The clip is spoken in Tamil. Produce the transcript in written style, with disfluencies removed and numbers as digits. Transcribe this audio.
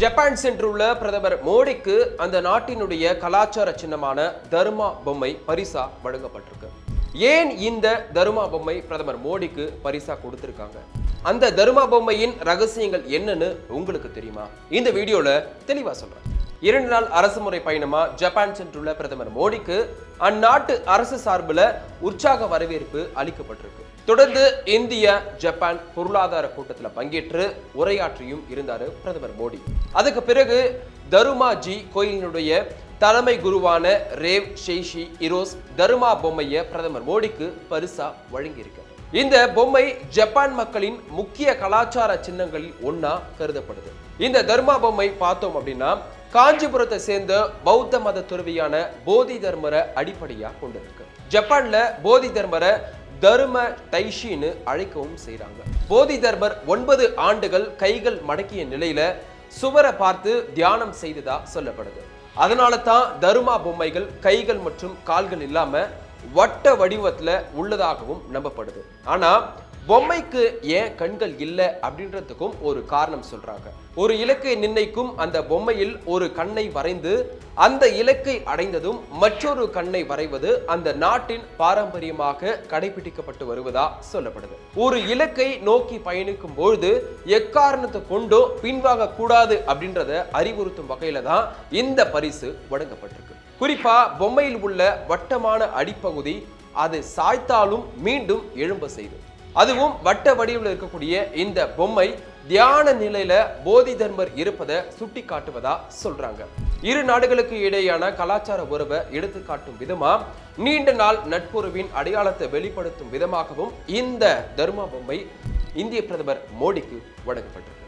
ஜப்பான் சென்றுள்ள பிரதமர் மோடிக்கு அந்த நாட்டினுடைய கலாச்சார சின்னமான தர்மா பொம்மை பரிசா வழங்கப்பட்டிருக்கு. ஏன் இந்த தர்மா பொம்மை பிரதமர் மோடிக்கு பரிசா கொடுத்திருக்காங்க? அந்த தர்மா பொம்மையின் ரகசியங்கள் என்னன்னு உங்களுக்கு தெரியுமா? இந்த வீடியோல தெளிவா சொல்றேன். 2 நாள் அரசுமுறை பயணமா ஜப்பான் சென்றுள்ள பிரதமர் மோடிக்கு அந்நாட்டு அரசு சார்பில் உற்சாக வரவேற்பு அளிக்கப்பட்டிருக்கு. தொடர்ந்து இந்திய ஜப்பான் பொருளாதார கூட்டத்தில் பங்கேற்று உரையாற்றியும் இருந்தாரு பிரதமர் மோடி. அதுக்கு பிறகு தருமாஜி கோயிலினுடைய தலைமை குருவான ரேவ் ஷெய்ஷி இரோஸ் தர்மா பொம்மையை பிரதமர் மோடிக்கு பரிசா வழங்கியிருக்கார். இந்த பொம்மை ஜப்பான் மக்களின் முக்கிய கலாச்சார சின்னங்களில் ஒன்னா கருதப்படுது. இந்த தர்மா பொம்மை பார்த்தோம் அப்படின்னா காஞ்சிபுரத்தை சேர்ந்த பௌத்த மத துறவியான போதி தர்மரை அடிப்படையா கொண்டிருக்கு. ஜப்பான்ல போதி தர்மரை தர்ம தைஷின்னு அழைக்கவும் செய்றாங்க. போதி தர்மர் 9 ஆண்டுகள் கைகள் மடக்கிய நிலையில சுவரை பார்த்து தியானம் செய்ததா சொல்லப்படுது. அதனால தான் தர்மா பொம்மைகள் கைகள் மற்றும் கால்கள் இல்லாம வட்ட வடிவத்துல உள்ளதாகவும் நம்பப்படுது. ஆனா பொம்மைக்கு ஏன் கண்கள் இல்லை அப்படின்றதுக்கும் ஒரு காரணம் சொல்றாங்க. ஒரு இலக்கை நிர்ணயிக்கும் அந்த பொம்மையில் ஒரு கண்ணை வரைந்து அந்த இலக்கை அடைந்ததும் மற்றொரு கண்ணை வரைவது அந்த நாட்டின் பாரம்பரியமாக கடைபிடிக்கப்பட்டு வருவதா சொல்லப்படுது. ஒரு இலக்கை நோக்கி பயணிக்கும் பொழுது எக்காரணத்தை கொண்டோ பின்வாங்க கூடாது அப்படின்றத அறிவுறுத்தும் வகையில தான் இந்த பரிசு வழங்கப்பட்டிருக்கு. குறிப்பா பொம்மையில் உள்ள வட்டமான அடிப்பகுதி அது சாய்த்தாலும் மீண்டும் எழும்ப செய்து, அதுவும் வட்ட வடிவில் இருக்கக்கூடிய இந்த பொம்மை தியான நிலையில போதி தர்மர் இருப்பதை சுட்டி காட்டுவதா சொல்றாங்க. 2 நாடுகளுக்கு இடையேயான கலாச்சார உறவை எடுத்து காட்டும் விதமா நீண்ட நாள் நட்புறவின் அடையாளத்தை வெளிப்படுத்தும் விதமாகவும் இந்த தர்மா பொம்மை இந்திய பிரதமர் மோடிக்கு வழங்கப்பட்டது.